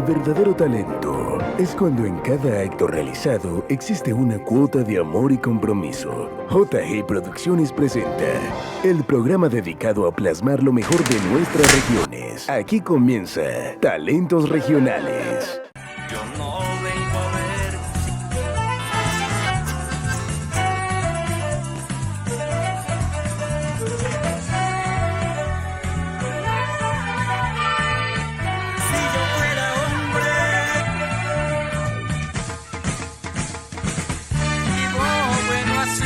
verdadero talento es cuando en cada acto realizado existe una cuota de amor y compromiso. JG Producciones presenta el programa dedicado a plasmar lo mejor de nuestras regiones. Aquí comienza Talentos Regionales. Yo no vengo a ver. Si yo fuera hombre y bueno así.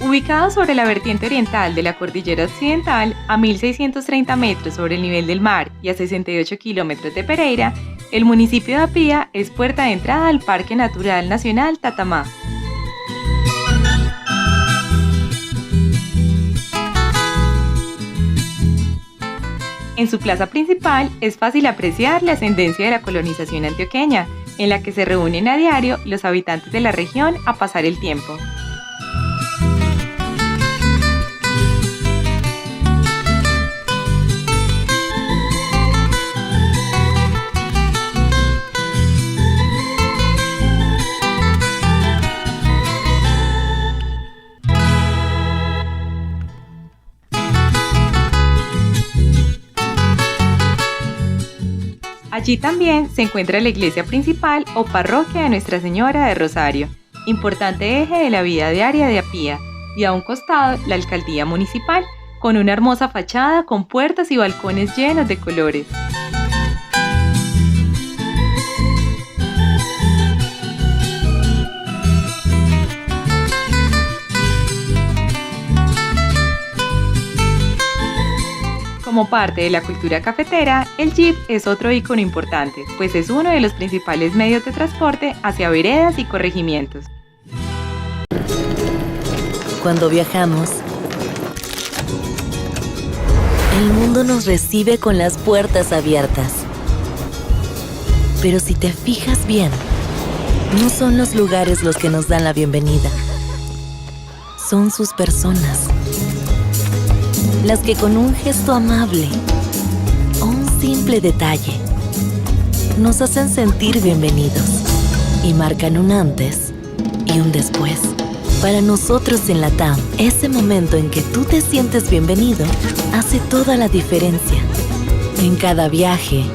Ubicado sobre la vertiente oriental de la cordillera occidental, a 1.630 metros sobre el nivel del mar y a 68 kilómetros de Pereira, el municipio de Apía es puerta de entrada al Parque Natural Nacional Tatamá. En su plaza principal es fácil apreciar la ascendencia de la colonización antioqueña, en la que se reúnen a diario los habitantes de la región a pasar el tiempo. Allí también se encuentra la iglesia principal o parroquia de Nuestra Señora de Rosario, importante eje de la vida diaria de Apía, y a un costado la alcaldía municipal, con una hermosa fachada con puertas y balcones llenos de colores. Como parte de la cultura cafetera, el jeep es otro ícono importante, pues es uno de los principales medios de transporte hacia veredas y corregimientos. Cuando viajamos, el mundo nos recibe con las puertas abiertas. Pero si te fijas bien, no son los lugares los que nos dan la bienvenida. Son sus personas. Las que con un gesto amable o un simple detalle nos hacen sentir bienvenidos y marcan un antes y un después. Para nosotros en LATAM, ese momento en que tú te sientes bienvenido hace toda la diferencia. En cada viaje,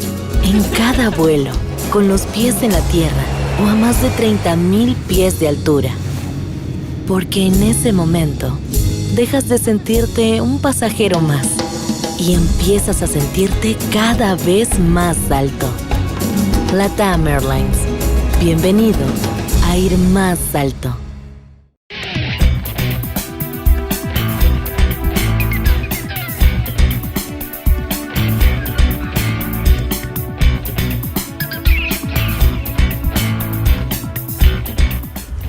en cada vuelo, con los pies en la tierra o a más de 30,000 pies de altura. Porque en ese momento dejas de sentirte un pasajero más y empiezas a sentirte cada vez más alto. LATAM Airlines. Bienvenido a ir más alto.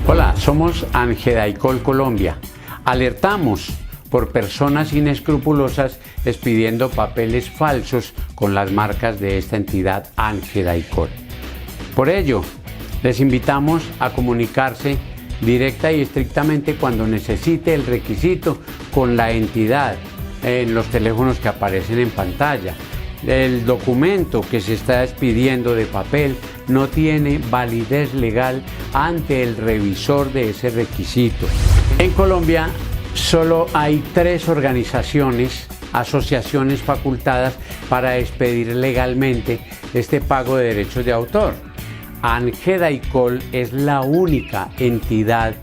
Hola, somos Angedaicol Colombia. Alertamos por personas inescrupulosas expidiendo papeles falsos con las marcas de esta entidad Angedaicol. Por ello, les invitamos a comunicarse directa y estrictamente cuando necesite el requisito con la entidad en los teléfonos que aparecen en pantalla. El documento que se está expidiendo de papel no tiene validez legal ante el revisor de ese requisito. En Colombia solo hay 3 organizaciones, asociaciones facultadas para expedir legalmente este pago de derechos de autor. ANGEDAICOL es la única entidad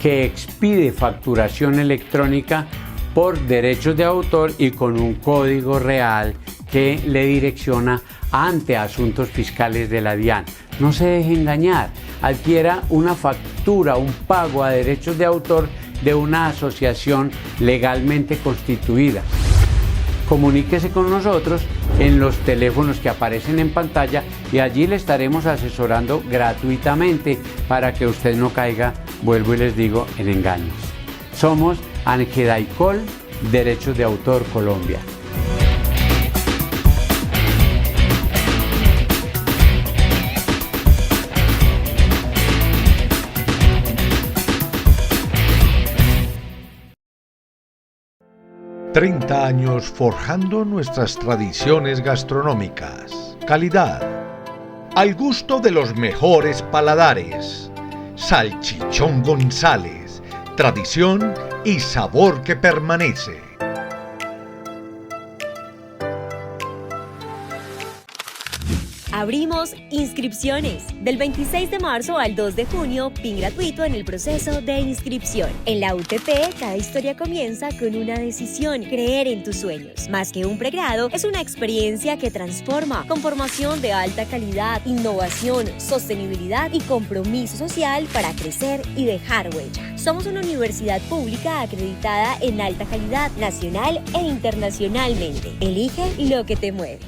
que expide facturación electrónica por derechos de autor y con un código real que le direcciona ante asuntos fiscales de la DIAN. No se deje engañar, adquiera una factura, un pago a derechos de autor de una asociación legalmente constituida. Comuníquese con nosotros en los teléfonos que aparecen en pantalla y allí le estaremos asesorando gratuitamente para que usted no caiga, vuelvo y les digo, en engaños. Somos ANGEDAICOL, Derechos de Autor Colombia. «30 años forjando nuestras tradiciones gastronómicas. Calidad. Al gusto de los mejores paladares. Salchichón González. Tradición y sabor que permanece». Abrimos inscripciones. Del 26 de marzo al 2 de junio, PIN gratuito en el proceso de inscripción. En la UTP, cada historia comienza con una decisión: creer en tus sueños. Más que un pregrado, es una experiencia que transforma, con formación de alta calidad, innovación, sostenibilidad y compromiso social para crecer y dejar huella. Somos una universidad pública acreditada en alta calidad, nacional e internacionalmente. Elige lo que te mueve.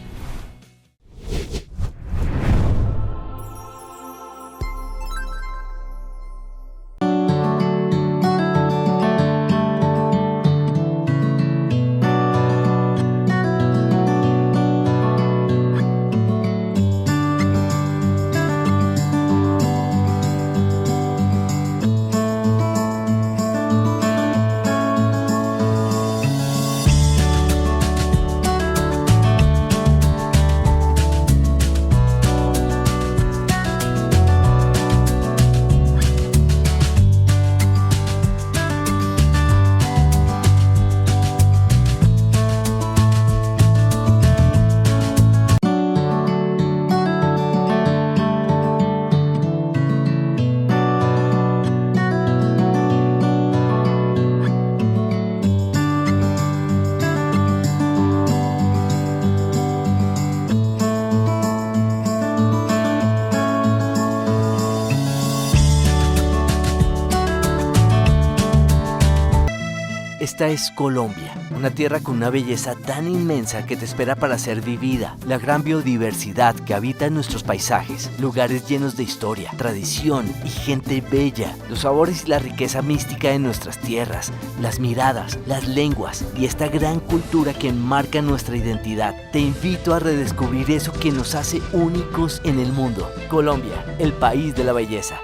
Esta es Colombia, una tierra con una belleza tan inmensa que te espera para ser vivida. La gran biodiversidad que habita en nuestros paisajes, lugares llenos de historia, tradición y gente bella. Los sabores y la riqueza mística de nuestras tierras, las miradas, las lenguas y esta gran cultura que enmarca nuestra identidad. Te invito a redescubrir eso que nos hace únicos en el mundo. Colombia, el país de la belleza.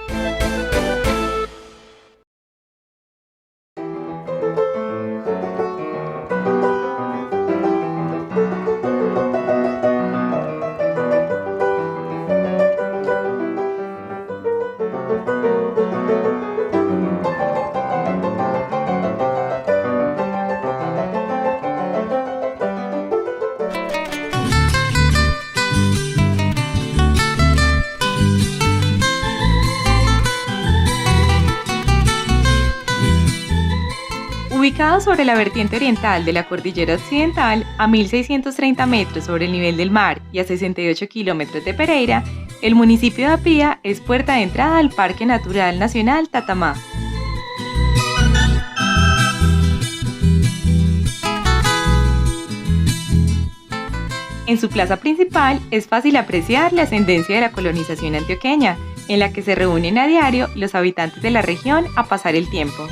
Ubicado sobre la vertiente oriental de la cordillera occidental, a 1.630 metros sobre el nivel del mar y a 68 kilómetros de Pereira, el municipio de Apía es puerta de entrada al Parque Natural Nacional Tatamá. En su plaza principal es fácil apreciar la ascendencia de la colonización antioqueña, en la que se reúnen a diario los habitantes de la región a pasar el tiempo.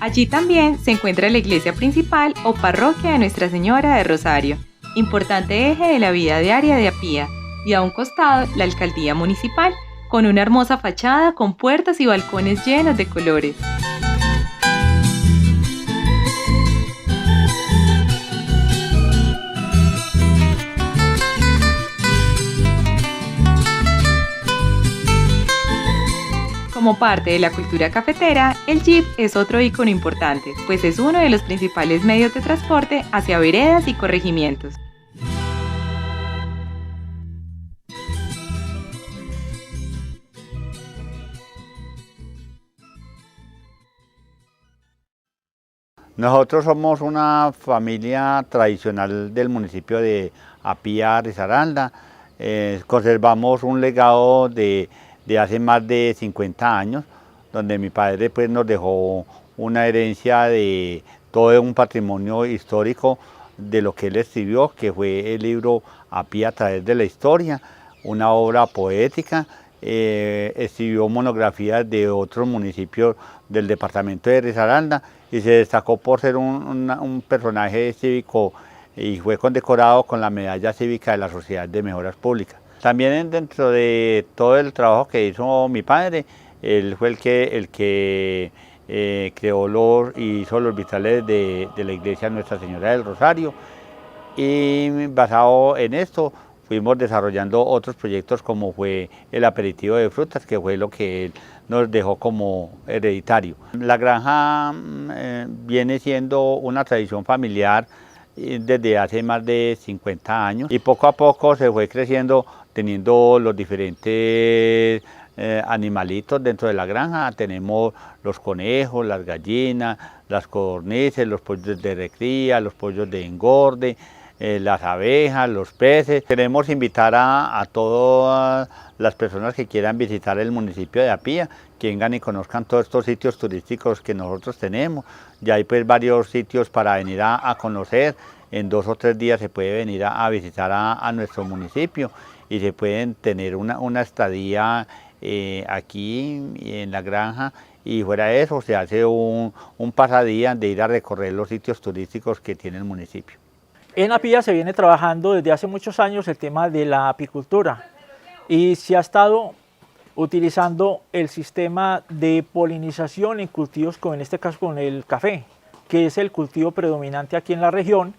Allí también se encuentra la iglesia principal o parroquia de Nuestra Señora de Rosario, importante eje de la vida diaria de Apía, y a un costado la alcaldía municipal, con una hermosa fachada con puertas y balcones llenos de colores. Como parte de la cultura cafetera, el jeep es otro ícono importante, pues es uno de los principales medios de transporte hacia veredas y corregimientos. Nosotros somos una familia tradicional del municipio de Apía, Risaralda. Conservamos un legado de hace más de 50 años, donde mi padre pues, nos dejó una herencia de todo un patrimonio histórico de lo que él escribió, que fue el libro Apía a través de la historia, una obra poética. Escribió monografías de otros municipios del departamento de Risaralda y se destacó por ser un personaje cívico y fue condecorado con la medalla cívica de la Sociedad de Mejoras Públicas. También dentro de todo el trabajo que hizo mi padre, él fue el que creó y hizo los vitrales de la iglesia Nuestra Señora del Rosario, y basado en esto fuimos desarrollando otros proyectos como fue el aperitivo de frutas, que fue lo que él nos dejó como hereditario. La granja viene siendo una tradición familiar desde hace más de 50 años y poco a poco se fue creciendo teniendo los diferentes animalitos dentro de la granja. Tenemos los conejos, las gallinas, las codornices, los pollos de recría, los pollos de engorde, las abejas, los peces. Queremos invitar a todas las personas que quieran visitar el municipio de Apía, que vengan y conozcan todos estos sitios turísticos que nosotros tenemos. Ya hay pues varios sitios para venir a conocer. En 2 o 3 días se puede venir a visitar a nuestro municipio y se pueden tener una estadía aquí en la granja, y fuera de eso se hace un pasadía de ir a recorrer los sitios turísticos que tiene el municipio. En Apía se viene trabajando desde hace muchos años el tema de la apicultura y se ha estado utilizando el sistema de polinización en cultivos, como en este caso con el café, que es el cultivo predominante aquí en la región,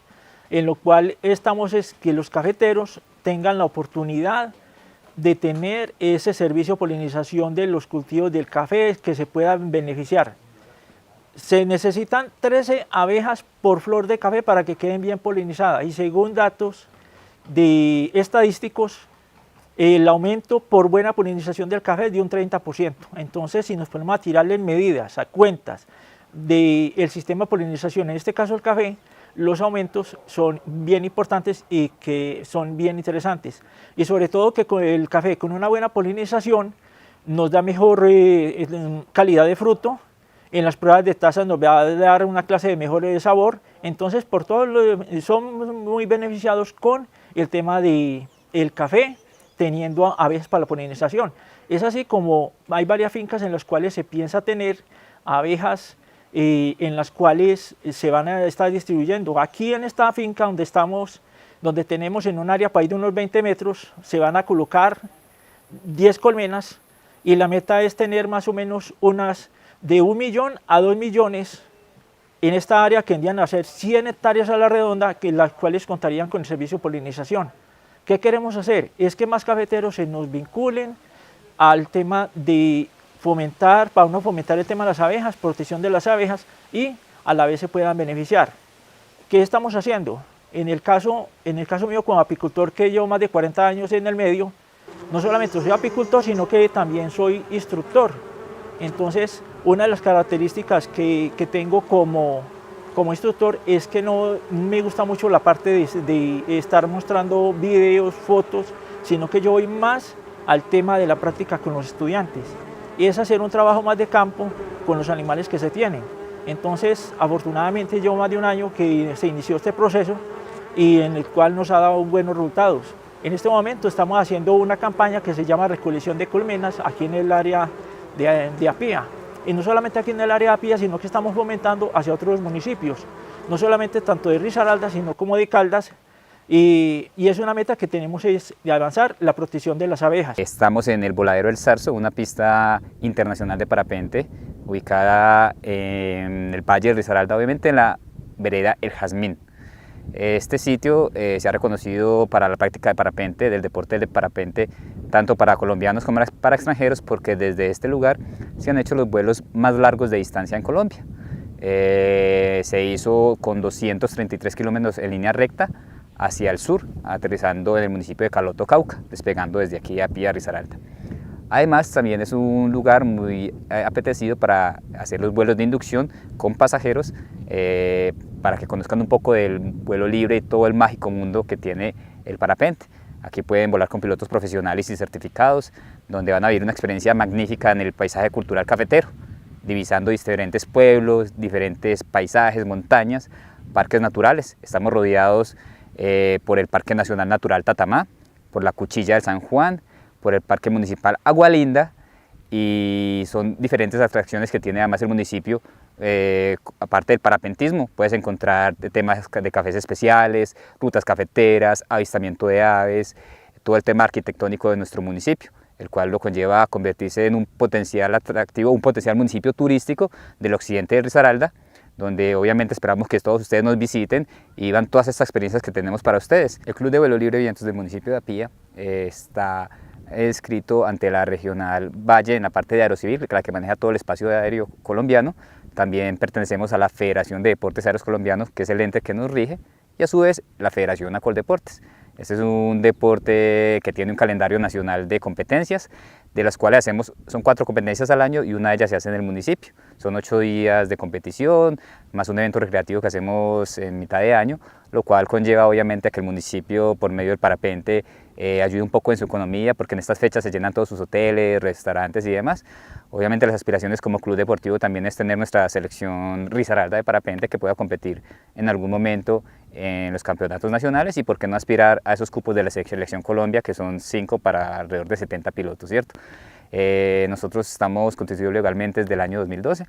en lo cual estamos es que los cafeteros tengan la oportunidad de tener ese servicio de polinización de los cultivos del café, que se puedan beneficiar. Se necesitan 13 abejas por flor de café para que queden bien polinizadas, y según datos estadísticos, el aumento por buena polinización del café es de un 30%. Entonces, si nos ponemos a tirarle en medidas, a cuentas del sistema de polinización, en este caso el café, los aumentos son bien importantes y que son bien interesantes. Y sobre todo que con el café, con una buena polinización, nos da mejor calidad de fruto. En las pruebas de tazas nos va a dar una clase de mejor sabor. Entonces, por todo son muy beneficiados con el tema del café, teniendo abejas para la polinización. Es así como hay varias fincas en las cuales se piensa tener abejas en las cuales se van a estar distribuyendo. Aquí en esta finca donde estamos, donde tenemos en un área país de unos 20 metros, se van a colocar 10 colmenas y la meta es tener más o menos unas de 1 millón a 2 millones en esta área, que vendrían a ser 100 hectáreas a la redonda, que las cuales contarían con el servicio de polinización. ¿Qué queremos hacer? Es que más cafeteros se nos vinculen al tema de fomentar, para uno fomentar el tema de las abejas, protección de las abejas, y a la vez se puedan beneficiar. ¿Qué estamos haciendo? En el caso mío como apicultor, que llevo más de 40 años en el medio, no solamente soy apicultor, sino que también soy instructor. Entonces, una de las características que tengo como instructor es que no me gusta mucho la parte de estar mostrando videos, fotos, sino que yo voy más al tema de la práctica con los estudiantes. Y es hacer un trabajo más de campo con los animales que se tienen. Entonces, afortunadamente, llevo más de un año que se inició este proceso y en el cual nos ha dado buenos resultados. En este momento estamos haciendo una campaña que se llama Recolección de Colmenas aquí en el área de Apía. Y no solamente aquí en el área de Apía, sino que estamos fomentando hacia otros municipios. No solamente tanto de Risaralda, sino como de Caldas, y es una meta que tenemos es de avanzar la protección de las abejas. Estamos en el Voladero del Zarzo, una pista internacional de parapente ubicada en el Valle de Risaralda, obviamente en la vereda El Jazmín. Este sitio se ha reconocido para la práctica de parapente, del deporte del parapente, tanto para colombianos como para extranjeros, porque desde este lugar se han hecho los vuelos más largos de distancia en Colombia. Se hizo con 233 kilómetros en línea recta hacia el sur, aterrizando en el municipio de Caloto, Cauca, despegando desde aquí a Pía, Risaralda. Además, también es un lugar muy apetecido para hacer los vuelos de inducción con pasajeros, para que conozcan un poco del vuelo libre y todo el mágico mundo que tiene el parapente. Aquí pueden volar con pilotos profesionales y certificados, donde van a vivir una experiencia magnífica en el paisaje cultural cafetero, divisando diferentes pueblos, diferentes paisajes, montañas, parques naturales. Estamos rodeados por el Parque Nacional Natural Tatamá, por la Cuchilla del San Juan, por el Parque Municipal Agualinda, y son diferentes atracciones que tiene además el municipio. Aparte del parapentismo, puedes encontrar temas de cafés especiales, rutas cafeteras, avistamiento de aves, todo el tema arquitectónico de nuestro municipio, el cual lo conlleva a convertirse en un potencial atractivo, un potencial municipio turístico del occidente de Risaralda, donde obviamente esperamos que todos ustedes nos visiten y vivan todas estas experiencias que tenemos para ustedes. El Club de Vuelo Libre de Vientos del municipio de Apía está inscrito ante la Regional Valle en la parte de Aerocivil, la que maneja todo el espacio aéreo colombiano. También pertenecemos a la Federación de Deportes Aéreos Colombianos, que es el ente que nos rige, y a su vez la Federación Acoldeportes. Este es un deporte que tiene un calendario nacional de competencias, de las cuales son 4 competencias al año y una de ellas se hace en el municipio. Son 8 días de competición, más un evento recreativo que hacemos en mitad de año, lo cual conlleva obviamente a que el municipio, por medio del parapente, ayude un poco en su economía, porque en estas fechas se llenan todos sus hoteles, restaurantes y demás. Obviamente las aspiraciones como club deportivo también es tener nuestra selección Risaralda de parapente que pueda competir en algún momento en los campeonatos nacionales, y por qué no aspirar a esos cupos de la selección Colombia, que son 5 para alrededor de 70 pilotos, ¿cierto? Nosotros estamos constituidos legalmente desde el año 2012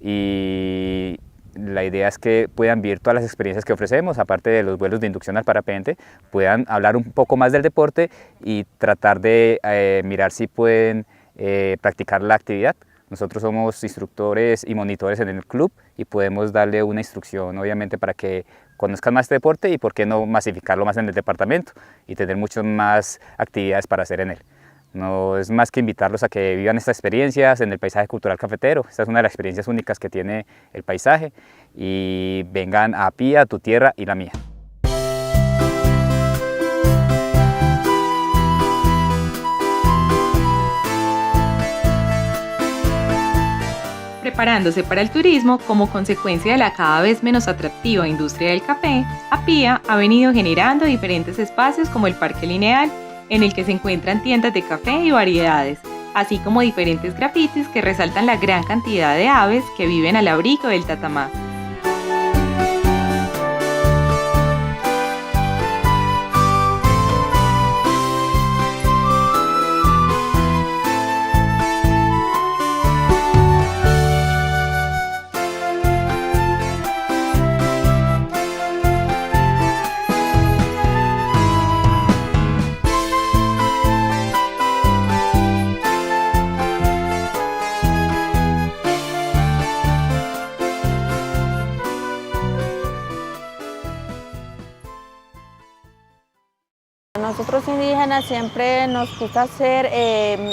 y la idea es que puedan vivir todas las experiencias que ofrecemos, aparte de los vuelos de inducción al parapente, puedan hablar un poco más del deporte y tratar de mirar si pueden practicar la actividad. Nosotros somos instructores y monitores en el club y podemos darle una instrucción, obviamente, para que conozcan más este deporte y por qué no masificarlo más en el departamento y tener muchas más actividades para hacer en él. No es más que invitarlos a que vivan estas experiencias en el paisaje cultural cafetero. Esta es una de las experiencias únicas que tiene el paisaje, y vengan a Apía, a tu tierra y la mía. Preparándose para el turismo como consecuencia de la cada vez menos atractiva industria del café, Apía ha venido generando diferentes espacios como el Parque Lineal, en el que se encuentran tiendas de café y variedades, así como diferentes grafitis que resaltan la gran cantidad de aves que viven al abrigo del Tatamá. Nosotros indígenas siempre nos gusta hacer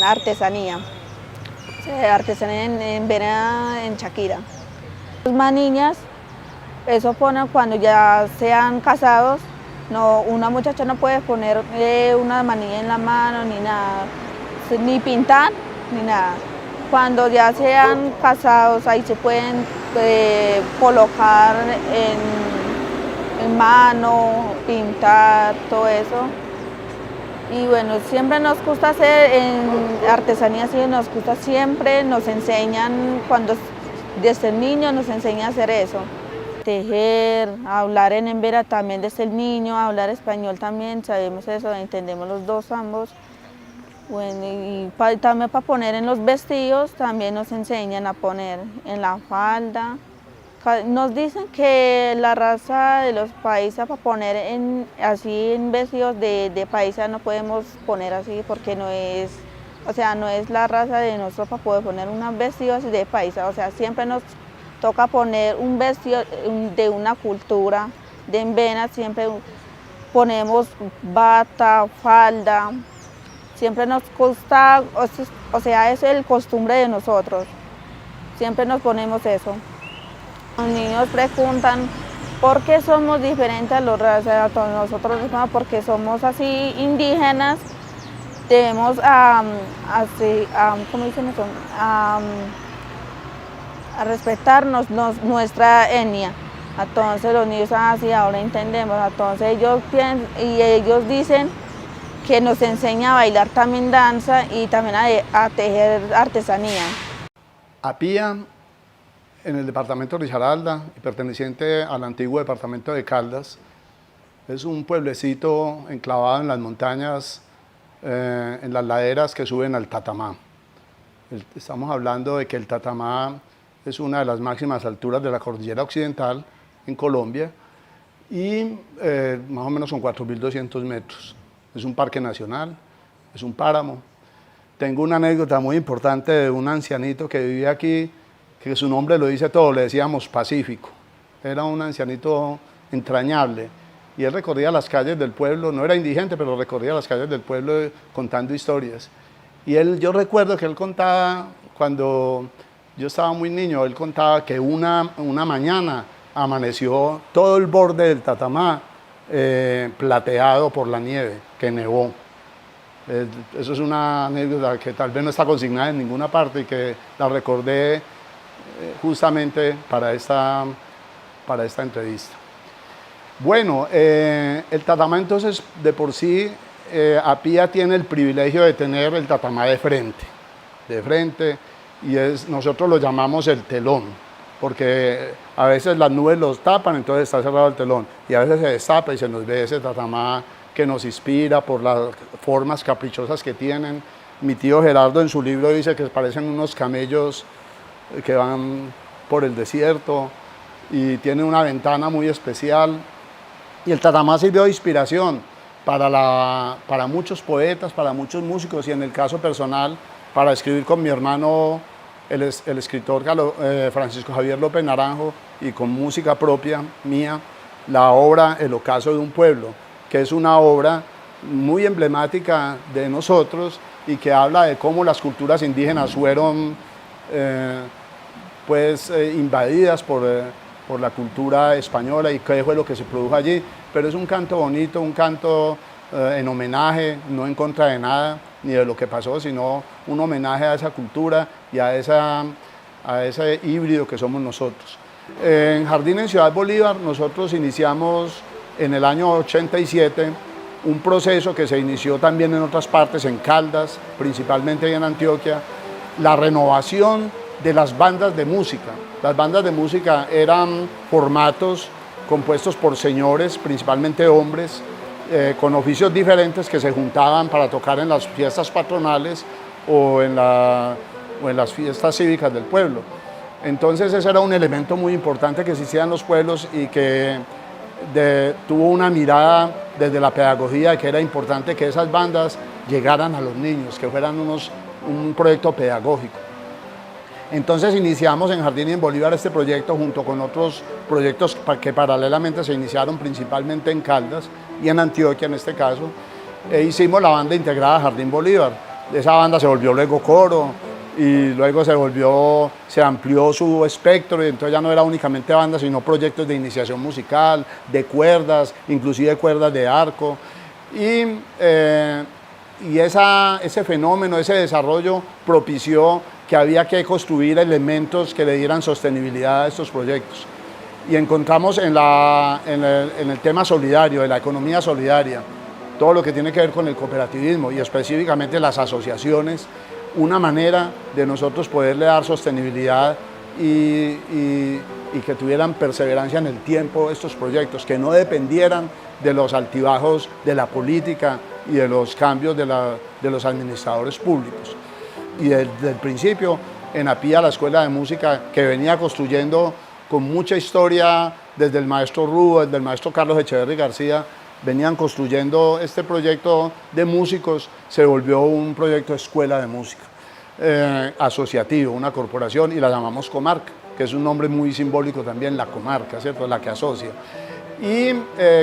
artesanía, artesanía en Vera, en Shakira. Las más niñas, eso ponen cuando ya sean casados, una muchacha no puede poner una manilla en la mano ni nada, ni pintar ni nada. Cuando ya sean casados, ahí se pueden colocar en mano, pintar, todo eso. Y bueno, siempre nos gusta hacer en artesanía, sí, nos gusta siempre, nos enseñan, desde niños nos enseñan a hacer eso. Tejer, hablar en embera también desde el niño, hablar español también, sabemos eso, entendemos los dos ambos. Bueno, y también para poner en los vestidos, también nos enseñan a poner en la falda, Nos dicen que la raza de los paisas para poner así en vestidos de paisa no podemos poner así porque no es, o sea, no es la raza de nosotros para poder poner unos vestidos de paisa, o sea, siempre nos toca poner un vestido de una cultura, de en vena siempre ponemos bata, falda, siempre nos gusta, o sea, es el costumbre de nosotros, siempre nos ponemos eso. Los niños preguntan por qué somos diferentes a los razas, nosotros porque somos así indígenas, debemos ¿cómo dicen eso? A respetarnos nuestra etnia. Entonces los niños así, ahora entendemos, entonces ellos dicen que nos enseña a bailar también danza y también a tejer artesanía. Apía, en el departamento de Risaralda, perteneciente al antiguo departamento de Caldas, es un pueblecito enclavado en las montañas, en las laderas que suben al Tatamá. Estamos hablando de que el Tatamá es una de las máximas alturas de la cordillera occidental en Colombia y más o menos son 4.200 metros. Es un parque nacional, es un páramo. Tengo una anécdota muy importante de un ancianito que vivía aquí, que su nombre lo dice todo, le decíamos Pacífico. Era un ancianito entrañable y él recorría las calles del pueblo, no era indigente, pero recorría las calles del pueblo contando historias. Y yo recuerdo que él contaba, cuando yo estaba muy niño, él contaba que una mañana amaneció todo el borde del Tatamá plateado por la nieve, que nevó. Eso es una anécdota que tal vez no está consignada en ninguna parte y que la recordé justamente para esta entrevista. Bueno, el Tatamá entonces de por sí, Apía tiene el privilegio de tener el Tatamá de frente, y nosotros lo llamamos el telón, porque a veces las nubes los tapan, entonces está cerrado el telón, y a veces se destapa y se nos ve ese Tatamá que nos inspira por las formas caprichosas que tienen. Mi tío Gerardo en su libro dice que parecen unos camellos que van por el desierto y tiene una ventana muy especial. Y el Tatamá sirvió de inspiración para muchos poetas, para muchos músicos y en el caso personal para escribir con mi hermano, el escritor Francisco Javier López Naranjo, y con música propia mía, la obra El ocaso de un pueblo, que es una obra muy emblemática de nosotros y que habla de cómo las culturas indígenas fueron invadidas por la cultura española y qué fue lo que se produjo allí, pero es un canto bonito, un canto en homenaje, no en contra de nada ni de lo que pasó, sino un homenaje a esa cultura y a ese híbrido que somos nosotros. En Jardín en Ciudad Bolívar nosotros iniciamos en el año 87 un proceso que se inició también en otras partes, en Caldas, principalmente en Antioquia, la renovación de las bandas de música. Las bandas de música eran formatos compuestos por señores, principalmente hombres, con oficios diferentes que se juntaban para tocar en las fiestas patronales o en las fiestas cívicas del pueblo. Entonces ese era un elemento muy importante que existía en los pueblos y que tuvo una mirada desde la pedagogía de que era importante que esas bandas llegaran a los niños, que fueran un proyecto pedagógico. Entonces iniciamos en Jardín y en Bolívar este proyecto junto con otros proyectos que paralelamente se iniciaron principalmente en Caldas y en Antioquia en este caso. Hicimos la banda integrada Jardín Bolívar. Esa banda se volvió luego coro y luego se amplió su espectro y entonces ya no era únicamente banda sino proyectos de iniciación musical, de cuerdas, inclusive cuerdas de arco. Y ese fenómeno, ese desarrollo propició que había que construir elementos que le dieran sostenibilidad a estos proyectos. Y encontramos en el tema solidario, de la economía solidaria, todo lo que tiene que ver con el cooperativismo y específicamente las asociaciones, una manera de nosotros poderle dar sostenibilidad y que tuvieran perseverancia en el tiempo estos proyectos, que no dependieran de los altibajos de la política y de los cambios de los administradores públicos. Y desde el principio, en Apía, la escuela de música que venía construyendo con mucha historia, desde el maestro Rubio, desde el maestro Carlos Echeverry García, venían construyendo este proyecto de músicos, se volvió un proyecto de escuela de música, asociativo, una corporación, y la llamamos Comarca, que es un nombre muy simbólico también, la comarca, ¿cierto? La que asocia. Y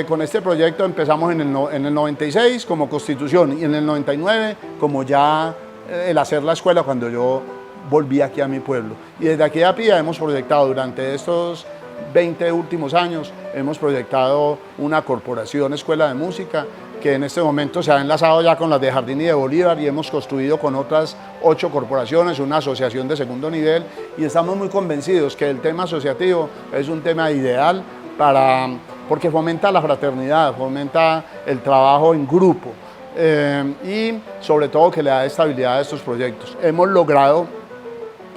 con este proyecto empezamos en el 96 como constitución y en el 99 como ya el hacer la escuela cuando yo volví aquí a mi pueblo. Y desde aquí a Pía hemos proyectado durante estos 20 últimos años, hemos proyectado una corporación escuela de música que en este momento se ha enlazado ya con las de Jardín y de Bolívar y hemos construido con otras 8 corporaciones una asociación de segundo nivel y estamos muy convencidos que el tema asociativo es un tema ideal porque fomenta la fraternidad, fomenta el trabajo en grupo y sobre todo que le da estabilidad a estos proyectos. Hemos logrado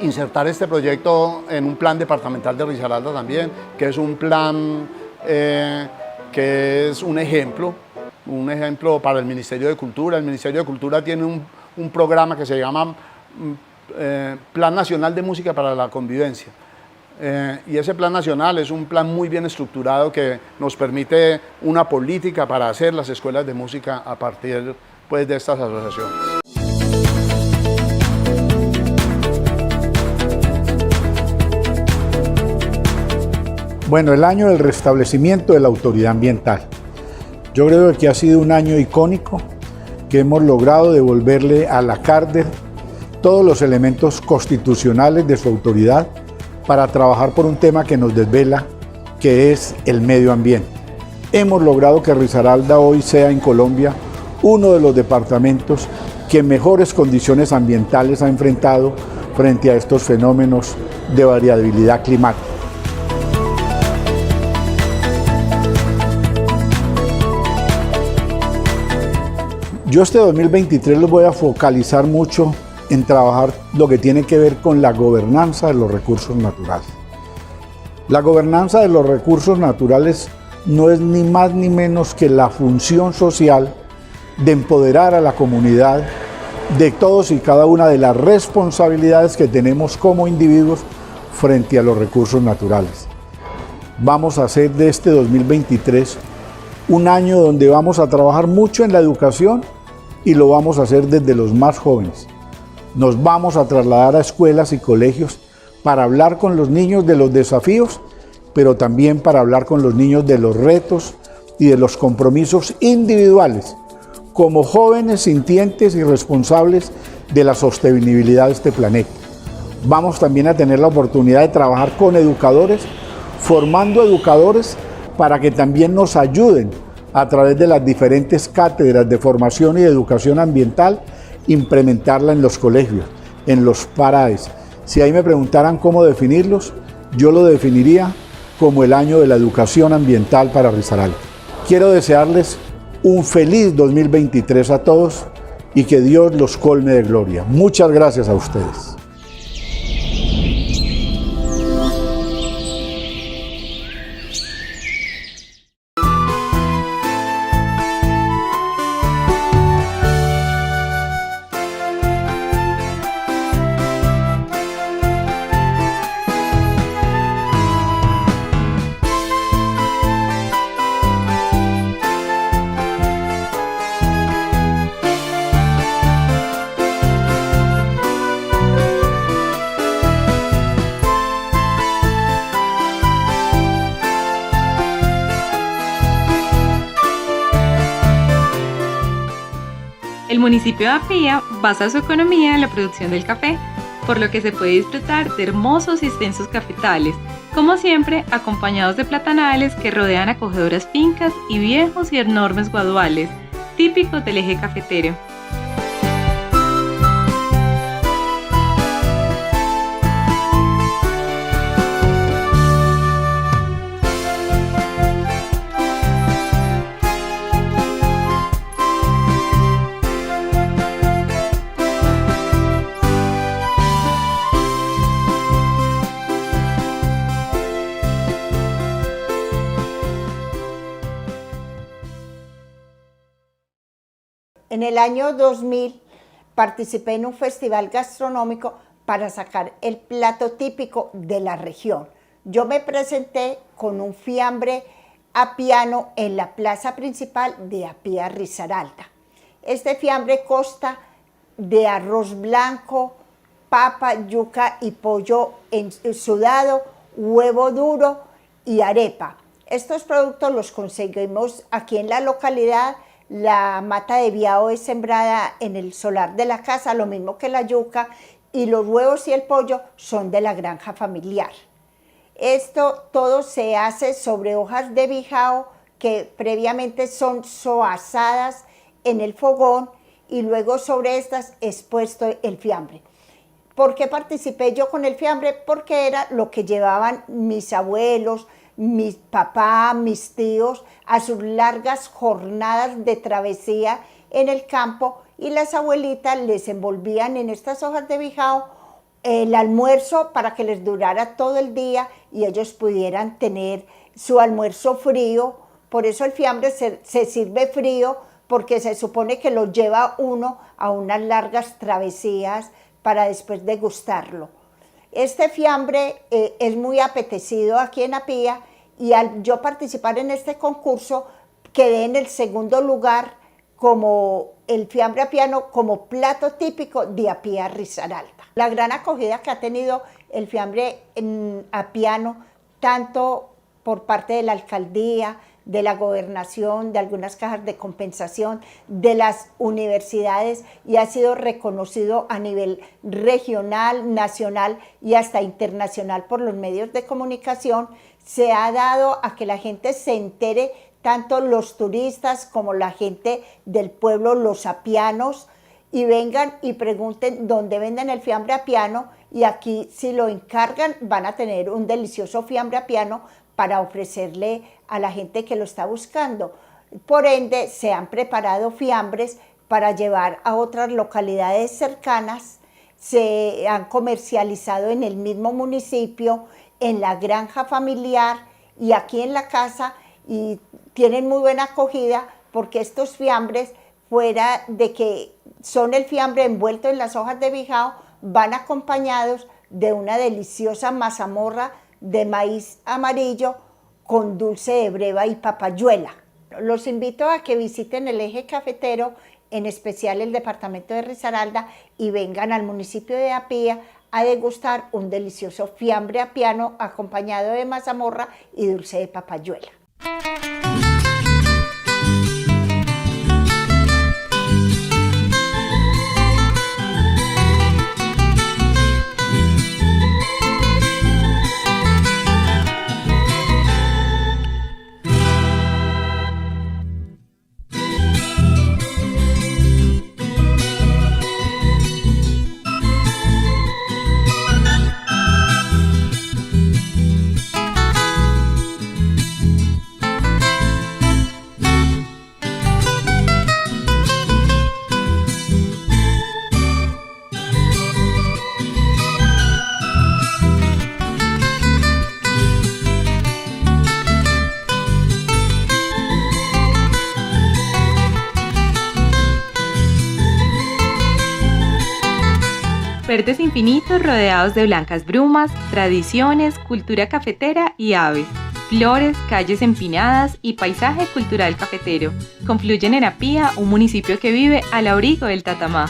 insertar este proyecto en un plan departamental de Risaralda también, que es un plan que es un ejemplo para el Ministerio de Cultura. El Ministerio de Cultura tiene un programa que se llama Plan Nacional de Música para la Convivencia. Y ese plan nacional es un plan muy bien estructurado que nos permite una política para hacer las escuelas de música a partir pues, de estas asociaciones. Bueno, el año del restablecimiento de la autoridad ambiental. Yo creo que ha sido un año icónico, que hemos logrado devolverle a la CARDER todos los elementos constitucionales de su autoridad para trabajar por un tema que nos desvela, que es el medio ambiente. Hemos logrado que Risaralda hoy sea en Colombia uno de los departamentos que mejores condiciones ambientales ha enfrentado frente a estos fenómenos de variabilidad climática. Yo este 2023 los voy a focalizar mucho en trabajar lo que tiene que ver con la gobernanza de los recursos naturales. La gobernanza de los recursos naturales no es ni más ni menos que la función social de empoderar a la comunidad de todos y cada una de las responsabilidades que tenemos como individuos frente a los recursos naturales. Vamos a hacer de este 2023 un año donde vamos a trabajar mucho en la educación y lo vamos a hacer desde los más jóvenes. Nos vamos a trasladar a escuelas y colegios para hablar con los niños de los desafíos, pero también para hablar con los niños de los retos y de los compromisos individuales, como jóvenes sintientes y responsables de la sostenibilidad de este planeta. Vamos también a tener la oportunidad de trabajar con educadores, formando educadores para que también nos ayuden a través de las diferentes cátedras de formación y de educación ambiental, implementarla en los colegios, en los PARAES. Si ahí me preguntaran cómo definirlos, yo lo definiría como el año de la educación ambiental para Risaralda. Quiero desearles un feliz 2023 a todos y que Dios los colme de gloria. Muchas gracias a ustedes. El municipio de Apía basa su economía en la producción del café, por lo que se puede disfrutar de hermosos y extensos cafetales, como siempre acompañados de platanales que rodean acogedoras fincas y viejos y enormes guaduales, típicos del eje cafetero. En el año 2000 participé en un festival gastronómico para sacar el plato típico de la región. yo me presenté con un fiambre apiano en la plaza principal de Apía Risaralda. Este fiambre consta de arroz blanco, papa, yuca y pollo sudado, huevo duro y arepa. Estos productos los conseguimos aquí en la localidad. La mata de biao es sembrada en el solar de la casa, lo mismo que la yuca, y los huevos y el pollo son de la granja familiar. Esto todo se hace sobre hojas de bijao que previamente son soazadas en el fogón y luego sobre estas es puesto el fiambre. ¿Por qué participé yo con el fiambre? Porque era lo que llevaban mis abuelos, mi papá, mis tíos a sus largas jornadas de travesía en el campo, y las abuelitas les envolvían en estas hojas de bijao el almuerzo para que les durara todo el día y ellos pudieran tener su almuerzo frío. Por eso el fiambre se sirve frío, porque se supone que lo lleva uno a unas largas travesías para después degustarlo. Este fiambre es muy apetecido aquí en Apía, y al yo participar en este concurso quedé en el segundo lugar como el fiambre apiano como plato típico de Apía Risaralda. La gran acogida que ha tenido el fiambre apiano, tanto por parte de la alcaldía, de la gobernación, de algunas cajas de compensación, de las universidades, y ha sido reconocido a nivel regional, nacional y hasta internacional por los medios de comunicación, se ha dado a que la gente se entere, tanto los turistas como la gente del pueblo, los apianos, y vengan y pregunten dónde venden el fiambre apiano, y aquí si lo encargan van a tener un delicioso fiambre apiano para ofrecerle a la gente que lo está buscando. Por ende, se han preparado fiambres para llevar a otras localidades cercanas, se han comercializado en el mismo municipio, en la granja familiar y aquí en la casa, y tienen muy buena acogida porque estos fiambres, fuera de que son el fiambre envuelto en las hojas de bijao, van acompañados de una deliciosa mazamorra de maíz amarillo con dulce de breva y papayuela. Los invito a que visiten el eje cafetero, en especial el departamento de Risaralda, y vengan al municipio de Apía a degustar un delicioso fiambre apiano acompañado de mazamorra y dulce de papayuela. Verdes infinitos rodeados de blancas brumas, tradiciones, cultura cafetera y aves, flores, calles empinadas y paisaje cultural cafetero confluyen en Apía, un municipio que vive al abrigo del Tatamá.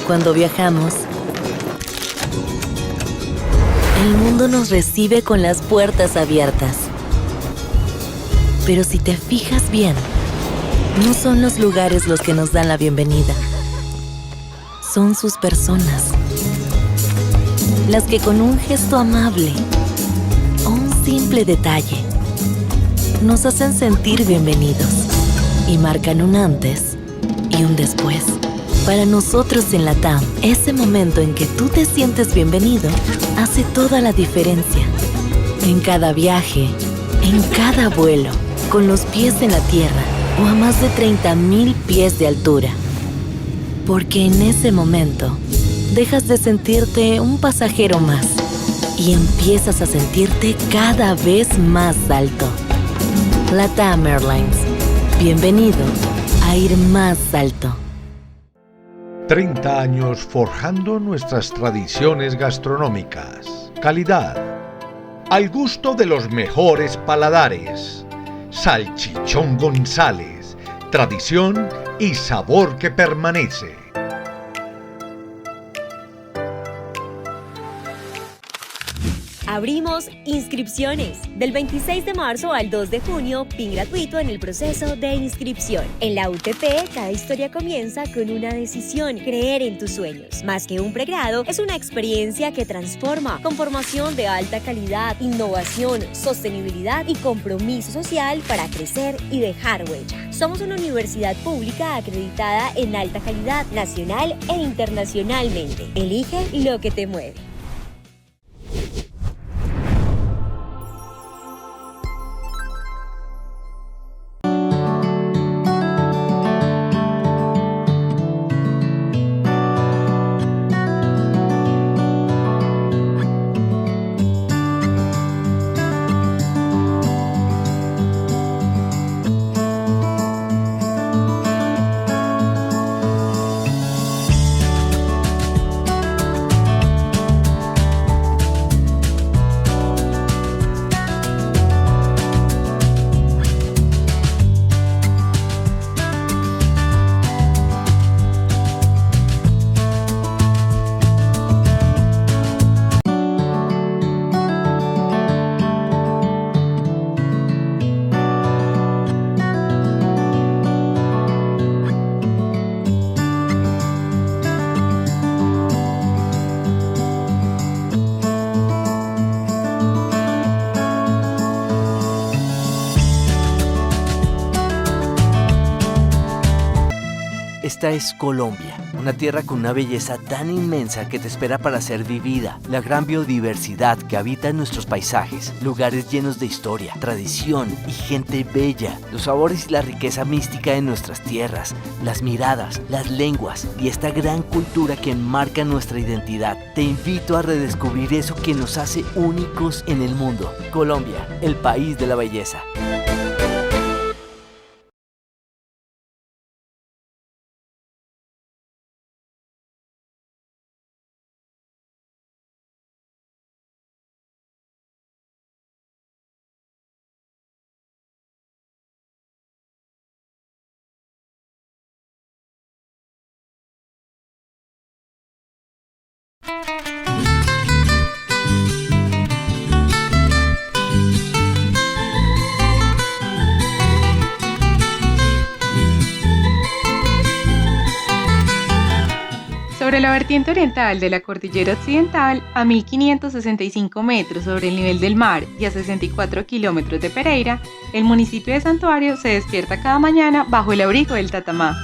Cuando viajamos, el mundo nos recibe con las puertas abiertas. Pero si te fijas bien, no son los lugares los que nos dan la bienvenida. Son sus personas, las que con un gesto amable o un simple detalle nos hacen sentir bienvenidos y marcan un antes y un después. Para nosotros en LATAM, ese momento en que tú te sientes bienvenido hace toda la diferencia. En cada viaje, en cada vuelo, con los pies en la tierra o a más de 30,000 pies de altura. Porque en ese momento, dejas de sentirte un pasajero más y empiezas a sentirte cada vez más alto. LATAM Airlines. Bienvenido a ir más alto. 30 años forjando nuestras tradiciones gastronómicas. Calidad. Al gusto de los mejores paladares. Salchichón González. Tradición y sabor que permanece. Abrimos inscripciones. Del 26 de marzo al 2 de junio, PIN gratuito en el proceso de inscripción. En la UTP, cada historia comienza con una decisión: creer en tus sueños. Más que un pregrado, es una experiencia que transforma, con formación de alta calidad, innovación, sostenibilidad y compromiso social para crecer y dejar huella. Somos una universidad pública acreditada en alta calidad, nacional e internacionalmente. Elige lo que te mueve. Esta es Colombia, una tierra con una belleza tan inmensa que te espera para ser vivida. La gran biodiversidad que habita en nuestros paisajes, lugares llenos de historia, tradición y gente bella. Los sabores y la riqueza mística de nuestras tierras, las miradas, las lenguas y esta gran cultura que enmarca nuestra identidad. Te invito a redescubrir eso que nos hace únicos en el mundo. Colombia, el país de la belleza. Sobre la vertiente oriental de la cordillera occidental, a 1565 metros sobre el nivel del mar y a 64 kilómetros de Pereira, el municipio de Santuario se despierta cada mañana bajo el abrigo del Tatamá.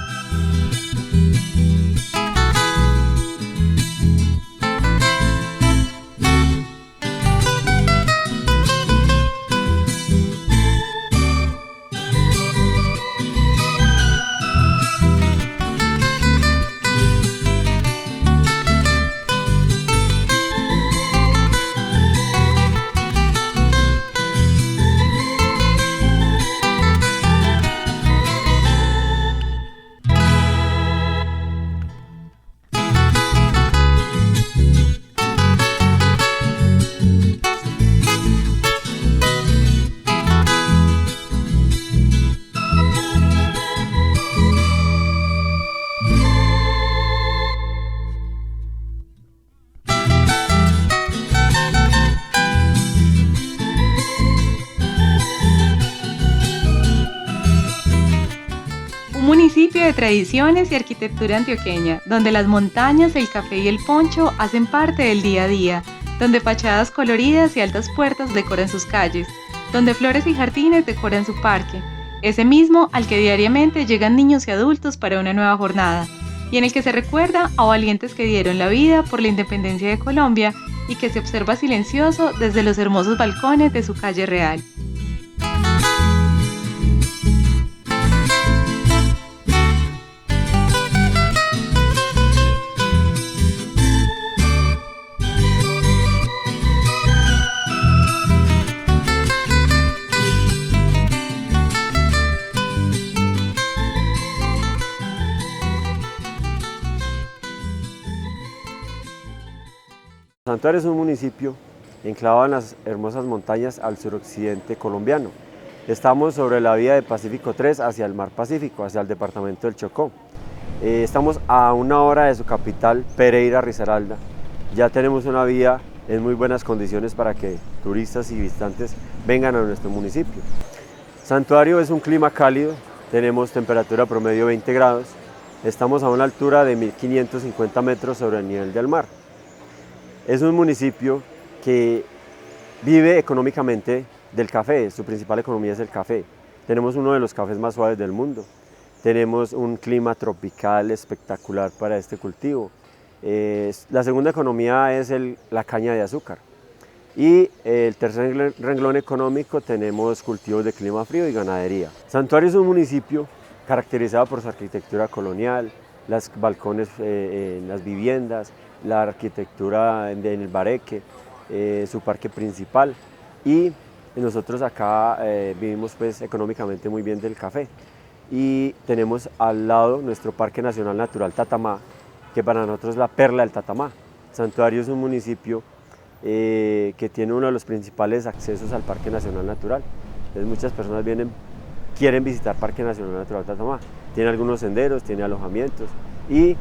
Municipio de tradiciones y arquitectura antioqueña, donde las montañas, el café y el poncho hacen parte del día a día, donde fachadas coloridas y altas puertas decoran sus calles, donde flores y jardines decoran su parque, ese mismo al que diariamente llegan niños y adultos para una nueva jornada, y en el que se recuerda a valientes que dieron la vida por la independencia de Colombia y que se observa silencioso desde los hermosos balcones de su calle real. Santuario es un municipio enclavado en las hermosas montañas al suroccidente colombiano. Estamos sobre la vía de Pacífico 3 hacia el mar Pacífico, hacia el departamento del Chocó. Estamos a 1 hora de su capital, Pereira, Risaralda. Ya tenemos una vía en muy buenas condiciones para que turistas y visitantes vengan a nuestro municipio. Santuario es un clima cálido, tenemos temperatura promedio 20 grados, estamos a una altura de 1550 metros sobre el nivel del mar. Es un municipio que vive económicamente del café, su principal economía es el café. Tenemos uno de los cafés más suaves del mundo, tenemos un clima tropical espectacular para este cultivo. La segunda economía es la caña de azúcar. Y el tercer renglón económico tenemos cultivos de clima frío y ganadería. Santuario es un municipio caracterizado por su arquitectura colonial, los balcones en las viviendas, la arquitectura en el bareque, su parque principal, y nosotros acá vivimos pues económicamente muy bien del café. Y tenemos al lado nuestro Parque Nacional Natural Tatamá, que para nosotros es la perla del Tatamá. Santuario es un municipio que tiene uno de los principales accesos al Parque Nacional Natural. Entonces muchas personas quieren visitar Parque Nacional Natural Tatamá. Tiene algunos senderos, tiene alojamientos y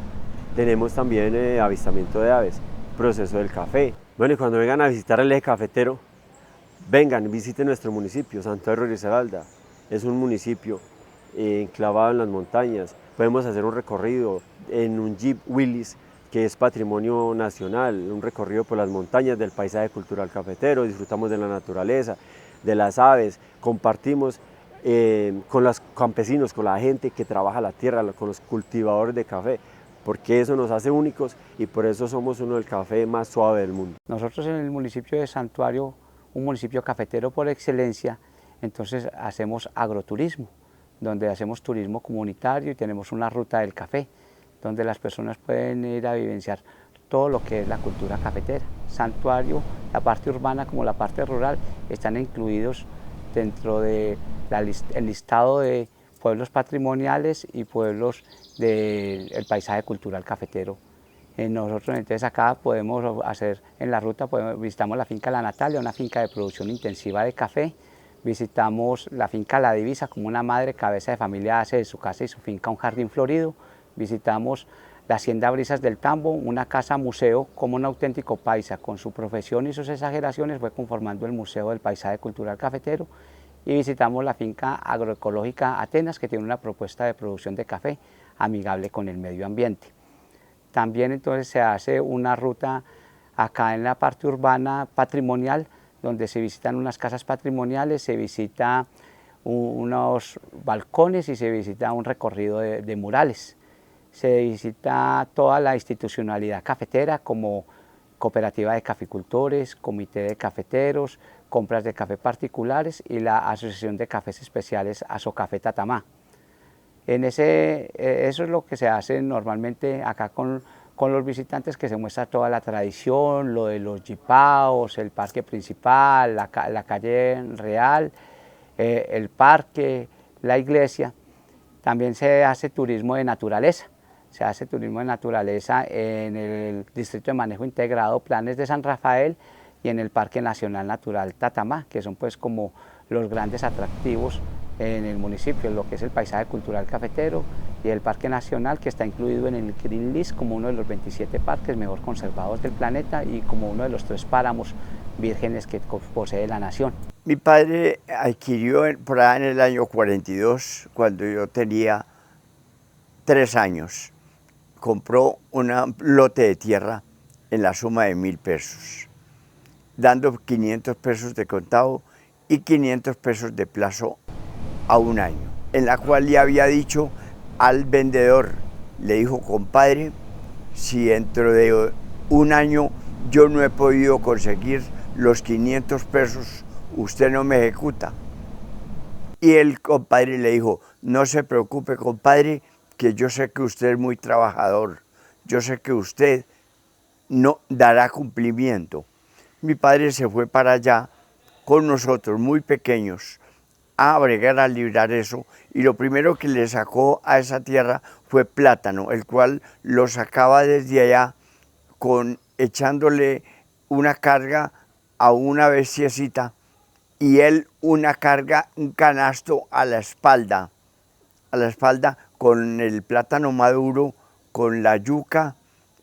tenemos también avistamiento de aves, proceso del café. Bueno, y cuando vengan a visitar el eje cafetero, vengan, visiten nuestro municipio, Santuario de Risaralda. Es un municipio enclavado en las montañas. Podemos hacer un recorrido en un Jeep Willys, que es patrimonio nacional, un recorrido por las montañas del paisaje cultural cafetero, disfrutamos de la naturaleza, de las aves, compartimos con los campesinos, con la gente que trabaja la tierra, con los cultivadores de café, porque eso nos hace únicos y por eso somos uno del café más suave del mundo. Nosotros en el municipio de Santuario, un municipio cafetero por excelencia, entonces hacemos agroturismo, donde hacemos turismo comunitario y tenemos una ruta del café, donde las personas pueden ir a vivenciar todo lo que es la cultura cafetera. Santuario, la parte urbana como la parte rural, están incluidos dentro del listado de pueblos patrimoniales y pueblos del paisaje cultural cafetero. Nosotros entonces acá podemos hacer, en la ruta visitamos la finca La Natalia, una finca de producción intensiva de café, visitamos la finca La Divisa, como una madre cabeza de familia hace de su casa y su finca un jardín florido. Visitamos la Hacienda Brisas del Tambo, una casa museo, como un auténtico paisa, con su profesión y sus exageraciones fue conformando el Museo del Paisaje Cultural Cafetero. Y visitamos la finca agroecológica Atenas, que tiene una propuesta de producción de café amigable con el medio ambiente. También entonces se hace una ruta acá en la parte urbana patrimonial, donde se visitan unas casas patrimoniales, se visita unos balcones y se visita un recorrido de murales. Se visita toda la institucionalidad cafetera como cooperativa de caficultores, comité de cafeteros, compras de café particulares y la Asociación de Cafés Especiales Asocafé Tatamá. Eso es lo que se hace normalmente acá con los visitantes, que se muestra toda la tradición, lo de los jipaos, el parque principal, la calle real, el parque, la iglesia. También se hace turismo de naturaleza. Se hace turismo de naturaleza en el Distrito de Manejo Integrado Planes de San Rafael y en el Parque Nacional Natural Tatamá, que son pues como los grandes atractivos en el municipio, lo que es el paisaje cultural cafetero y el Parque Nacional, que está incluido en el Green List como uno de los 27 parques mejor conservados del planeta y como uno de los 3 páramos vírgenes que posee la nación. Mi padre adquirió por allá en el año 42, cuando yo tenía 3 años, compró un lote de tierra en la suma de 1.000 pesos, dando 500 pesos de contado y 500 pesos de plazo a 1 año, en la cual le había dicho al vendedor, le dijo: compadre, si dentro de 1 año yo no he podido conseguir los 500 pesos, usted no me ejecuta. Y el compadre le dijo: no se preocupe, compadre, que yo sé que usted es muy trabajador, yo sé que usted no dará cumplimiento. Mi padre se fue para allá con nosotros, muy pequeños, a bregar, a librar eso, y lo primero que le sacó a esa tierra fue plátano, el cual lo sacaba desde allá echándole una carga a una bestiecita y él una carga, un canasto a la espalda con el plátano maduro, con la yuca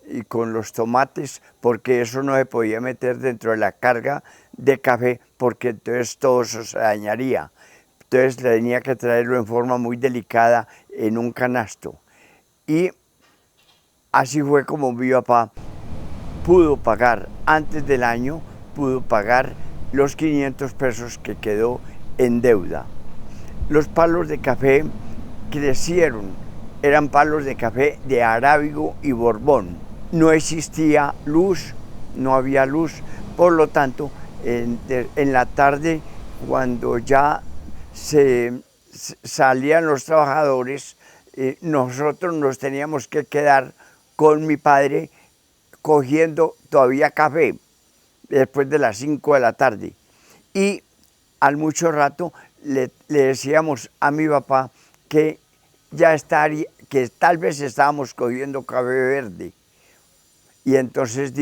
y con los tomates, porque eso no se podía meter dentro de la carga de café, porque entonces todo eso se dañaría. Entonces tenía que traerlo en forma muy delicada en un canasto. Y así fue como mi papá pudo pagar, antes del año, pudo pagar los 500 pesos que quedó en deuda. Los palos de café crecieron, eran palos de café de Arábigo y Borbón. No existía luz, no había luz, por lo tanto, en la tarde, cuando ya salían los trabajadores, nosotros nos teníamos que quedar con mi padre cogiendo todavía café después de las 5 de la tarde. Y al mucho rato le decíamos a mi papá que ya estaría, que tal vez estábamos cogiendo café verde. Y entonces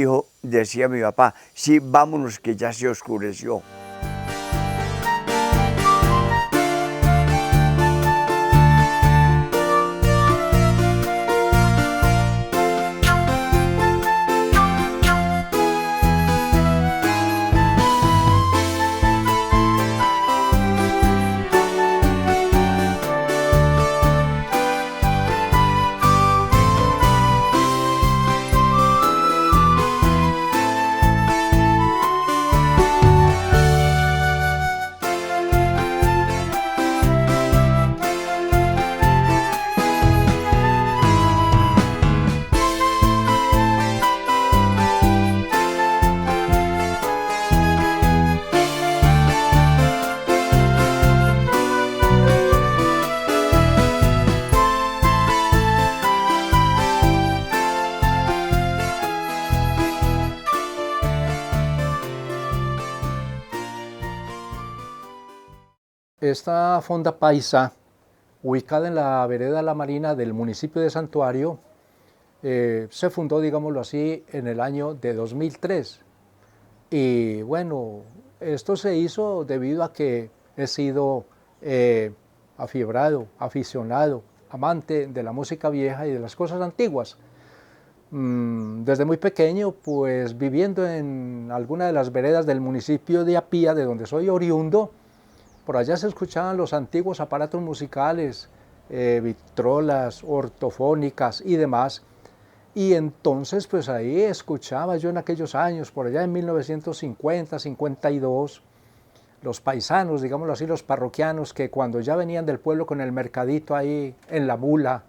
decía mi papá, sí, vámonos que ya se oscureció. Esta fonda paisa, ubicada en la vereda La Marina del municipio de Santuario, se fundó, digámoslo así, en el año de 2003. Y bueno, esto se hizo debido a que he sido afiebrado, aficionado, amante de la música vieja y de las cosas antiguas. Desde muy pequeño, pues viviendo en alguna de las veredas del municipio de Apía, de donde soy oriundo, por allá se escuchaban los antiguos aparatos musicales, vitrolas, ortofónicas y demás. Y entonces, pues ahí escuchaba yo en aquellos años, por allá en 1950, 52, los paisanos, digámoslo así, los parroquianos, que cuando ya venían del pueblo con el mercadito ahí en la mula,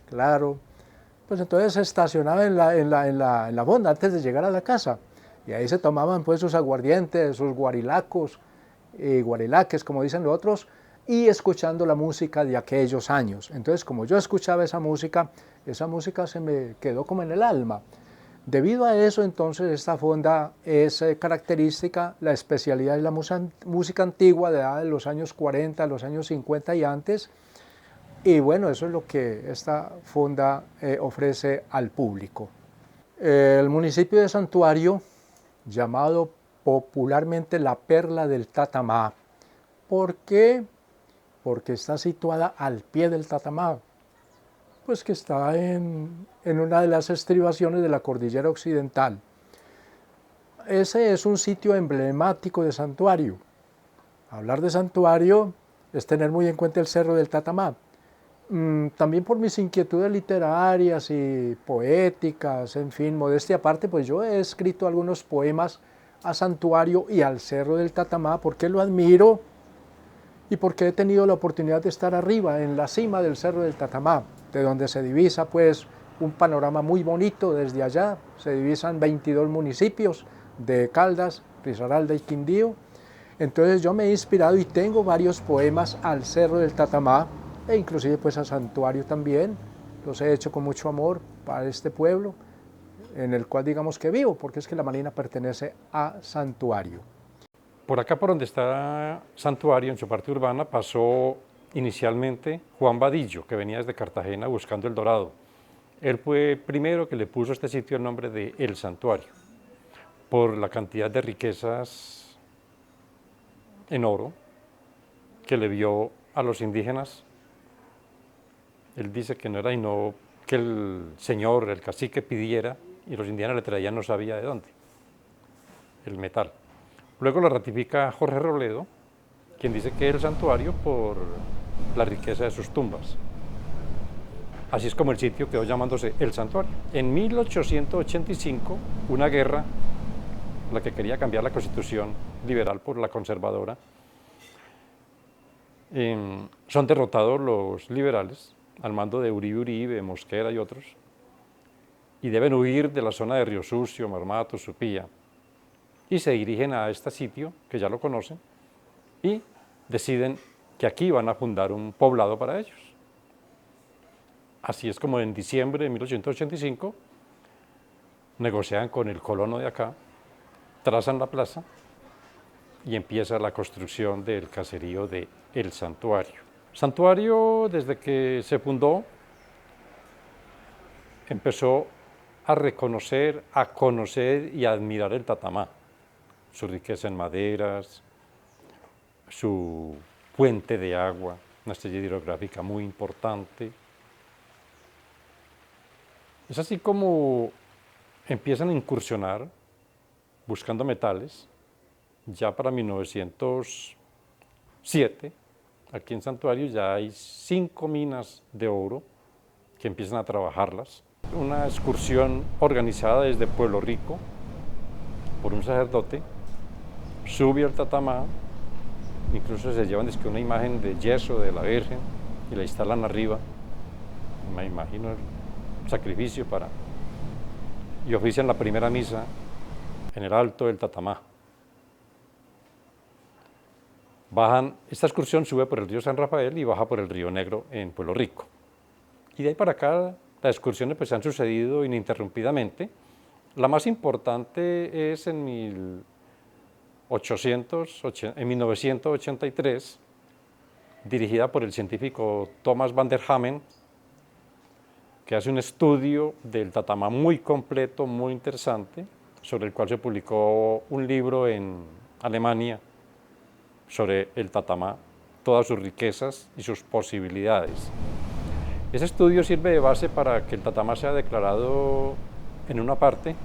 claro, pues entonces se estacionaban en la fonda antes de llegar a la casa. Y ahí se tomaban pues sus aguardientes, sus guarilacos, guarilaques, como dicen los otros, y escuchando la música de aquellos años. Entonces, como yo escuchaba esa música se me quedó como en el alma. Debido a eso, entonces, esta fonda es característica, la especialidad de la música antigua de los años 40, los años 50 y antes, y bueno, eso es lo que esta fonda ofrece al público. El municipio de Santuario, llamado popularmente la perla del Tatamá. ¿Por qué? Porque está situada al pie del Tatamá, pues que está en una de las estribaciones de la cordillera occidental. Ese es un sitio emblemático de Santuario. Hablar de Santuario es tener muy en cuenta el Cerro del Tatamá. También por mis inquietudes literarias y poéticas, en fin, modestia aparte, pues yo he escrito algunos poemas a Santuario y al Cerro del Tatamá, porque lo admiro y porque he tenido la oportunidad de estar arriba, en la cima del Cerro del Tatamá, de donde se divisa pues un panorama muy bonito desde allá. Se divisan 22 municipios de Caldas, Risaralda y Quindío. Entonces yo me he inspirado y tengo varios poemas al Cerro del Tatamá, e inclusive pues a Santuario también. Los he hecho con mucho amor para este pueblo, en el cual digamos que vivo, porque es que La Marina pertenece a Santuario. Por acá, por donde está Santuario, en su parte urbana, pasó inicialmente Juan Vadillo, que venía desde Cartagena buscando el dorado. Él fue primero que le puso a este sitio el nombre de El Santuario. por la cantidad de riquezas en oro que le vio a los indígenas. Él dice que no era sino que el señor, el cacique pidiera y los indígenas le traían no sabía de dónde, el metal. Luego lo ratifica Jorge Robledo, quien dice que es el santuario por la riqueza de sus tumbas. Así es como el sitio quedó llamándose El Santuario. En 1885, una guerra, la que quería cambiar la constitución liberal por la conservadora, son derrotados los liberales al mando de Uribe, Mosquera y otros, y deben huir de la zona de Río Sucio, Marmato, Supía, y se dirigen a este sitio, que ya lo conocen, y deciden que aquí van a fundar un poblado para ellos. Así es como en diciembre de 1885 negocian con el colono de acá, trazan la plaza y empieza la construcción del caserío de El Santuario. Santuario, desde que se fundó, empezó a reconocer, a conocer y a admirar el Tatamá, su riqueza en maderas, su fuente de agua, una estrella hidrográfica muy importante. Es así como empiezan a incursionar buscando metales. Ya para 1907, aquí en Santuario ya hay 5 minas de oro que empiezan a trabajarlas. Una excursión organizada desde Pueblo Rico por un sacerdote, sube al Tatamá, incluso se llevan una imagen de yeso de la Virgen y la instalan arriba. Me imagino el sacrificio y ofician la primera misa en el alto del Tatamá. Esta excursión sube por el río San Rafael y baja por el río Negro en Pueblo Rico. Y de ahí para acá las excursiones pues han sucedido ininterrumpidamente. La más importante es en 1983, dirigida por el científico Thomas van der Hamen, que hace un estudio del Tatamá muy completo, muy interesante, sobre el cual se publicó un libro en Alemania sobre el Tatamá, todas sus riquezas y sus posibilidades. Ese estudio sirve de base para que el Tatamá sea declarado en una parte,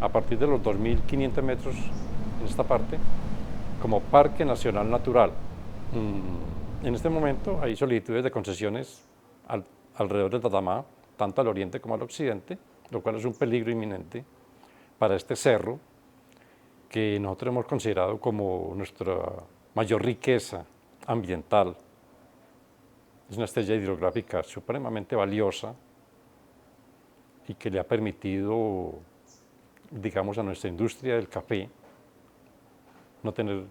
a partir de los 2.500 metros en esta parte, como Parque Nacional Natural. En este momento hay solicitudes de concesiones alrededor del Tatamá, tanto al oriente como al occidente, lo cual es un peligro inminente para este cerro que nosotros hemos considerado como nuestra mayor riqueza ambiental. Es una estrella hidrográfica supremamente valiosa y que le ha permitido, digamos, a nuestra industria del café no tener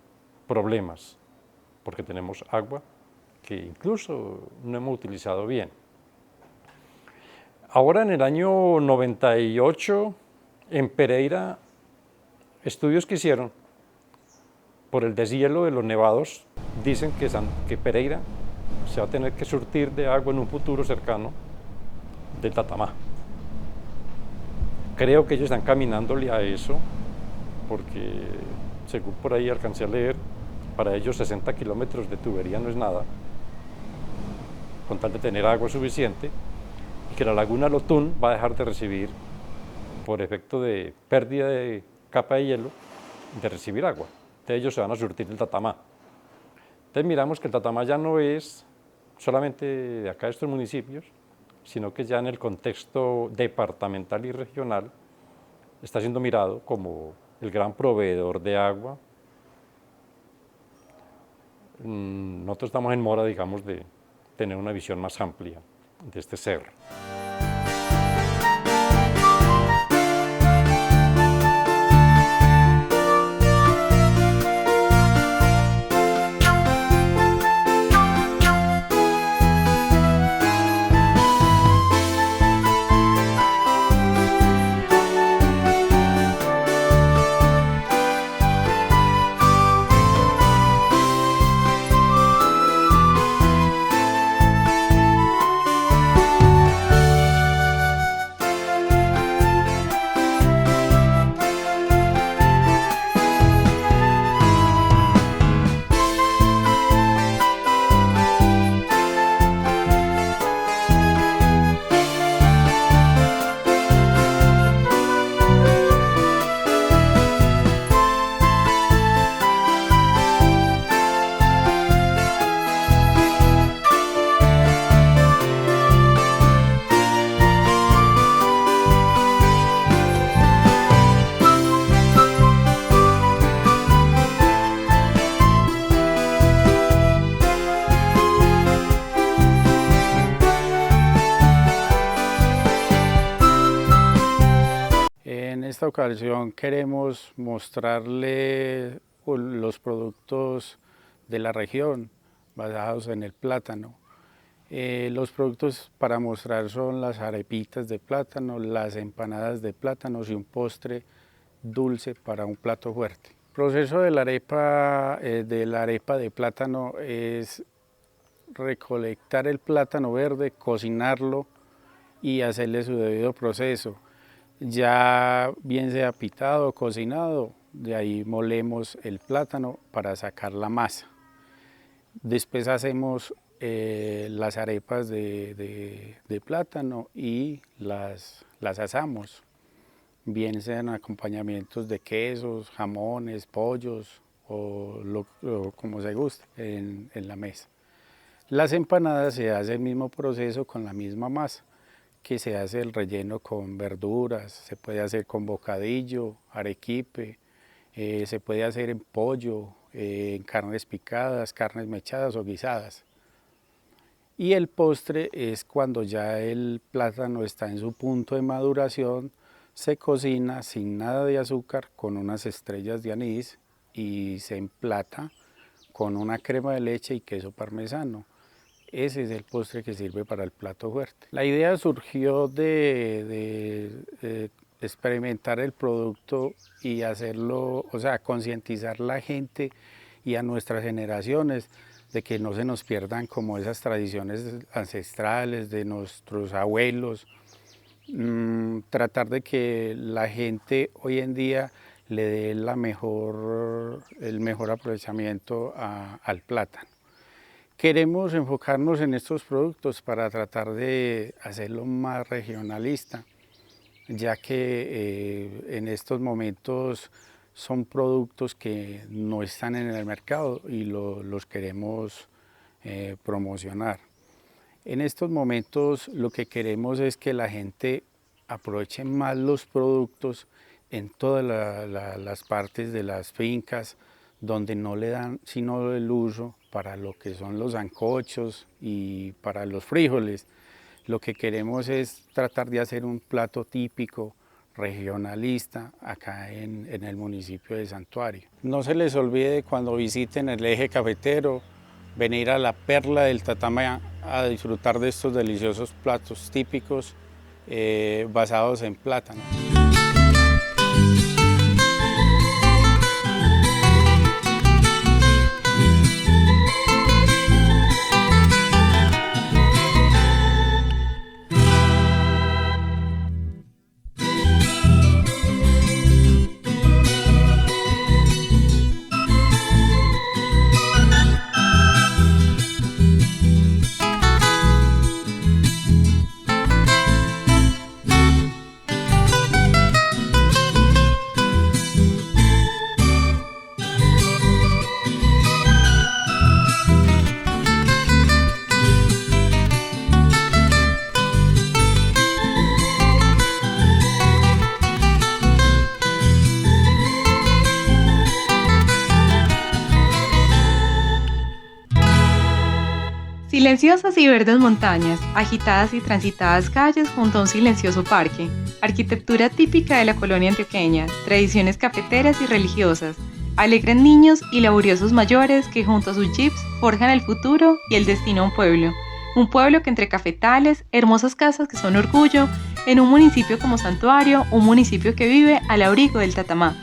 problemas, porque tenemos agua que incluso no hemos utilizado bien. Ahora, en el año 98, en Pereira, estudios que hicieron por el deshielo de los nevados dicen que Pereira se va a tener que surtir de agua en un futuro cercano del Tatamá. Creo que ellos están caminándole a eso, porque según por ahí alcancé a leer, para ellos 60 kilómetros de tubería no es nada, con tal de tener agua suficiente, y que la laguna Lotún va a dejar de recibir, por efecto de pérdida de capa de hielo, de recibir agua. Entonces ellos se van a surtir el Tatamá. Entonces miramos que el Tatamá ya no es solamente de acá de estos municipios, sino que ya en el contexto departamental y regional está siendo mirado como el gran proveedor de agua. Nosotros estamos en mora, digamos, de tener una visión más amplia de este cerro. esta ocasión queremos mostrarle los productos de la región basados en el plátano. Los productos para mostrar son las arepitas de plátano, las empanadas de plátanos y un postre dulce para un plato fuerte. El proceso de la arepa de plátano es recolectar el plátano verde, cocinarlo y hacerle su debido proceso. Ya bien sea pitado o cocinado, de ahí molemos el plátano para sacar la masa. Después hacemos las arepas de plátano y las asamos, bien sean acompañamientos de quesos, jamones, pollos o como se guste en la mesa. Las empanadas se hace el mismo proceso con la misma masa, que se hace el relleno con verduras, se puede hacer con bocadillo, arequipe, se puede hacer en pollo, en carnes picadas, carnes mechadas o guisadas. Y el postre es cuando ya el plátano está en su punto de maduración, se cocina sin nada de azúcar con unas estrellas de anís y se emplata con una crema de leche y queso parmesano. Ese es el postre que sirve para el plato fuerte. La idea surgió de experimentar el producto y hacerlo, o sea, concientizar a la gente y a nuestras generaciones de que no se nos pierdan como esas tradiciones ancestrales de nuestros abuelos, tratar de que la gente hoy en día le dé el mejor aprovechamiento al plátano. Queremos enfocarnos en estos productos para tratar de hacerlo más regionalista, ya que en estos momentos son productos que no están en el mercado y los queremos promocionar. En estos momentos lo que queremos es que la gente aproveche más los productos en todas las partes de las fincas donde no le dan sino el uso para lo que son los sancochos y para los frijoles. Lo que queremos es tratar de hacer un plato típico regionalista acá en el municipio de Santuario. No se les olvide cuando visiten el eje cafetero, venir a la Perla del Tatamá a disfrutar de estos deliciosos platos típicos basados en plátano. Silenciosas y verdes montañas, agitadas y transitadas calles junto a un silencioso parque, arquitectura típica de la colonia antioqueña, tradiciones cafeteras y religiosas, alegres niños y laboriosos mayores que junto a sus jeeps forjan el futuro y el destino a un pueblo que entre cafetales, hermosas casas que son orgullo, en un municipio como Santuario, un municipio que vive al abrigo del Tatamá.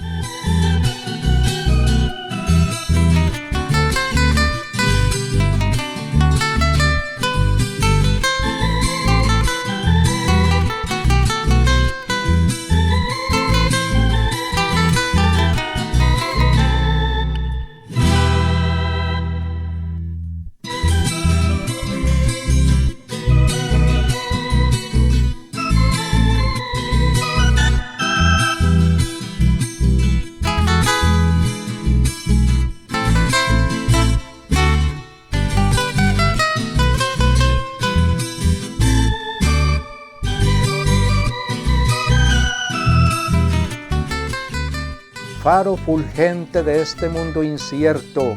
Faro fulgente de este mundo incierto,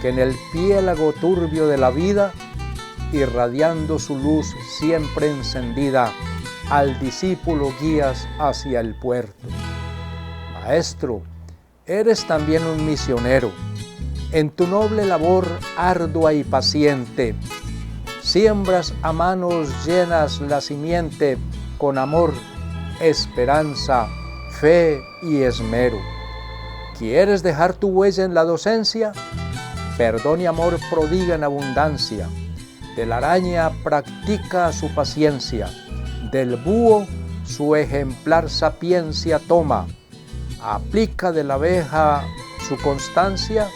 que en el piélago turbio de la vida, irradiando su luz siempre encendida, al discípulo guías hacia el puerto. Maestro, eres también un misionero. En tu noble labor ardua y paciente, siembras a manos llenas la simiente con amor, esperanza, fe y esmero. ¿Quieres dejar tu huella en la docencia? Perdón y amor prodiga en abundancia. De la araña practica su paciencia, del búho su ejemplar sapiencia toma, aplica de la abeja su constancia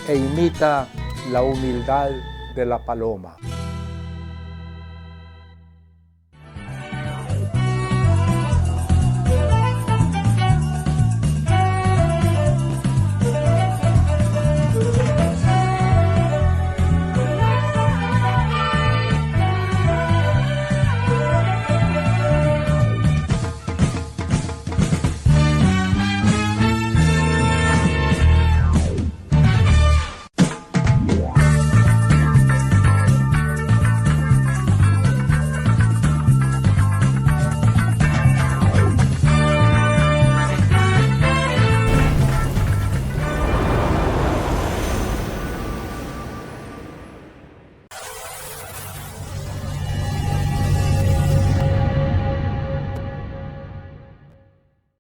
e imita la humildad de la paloma.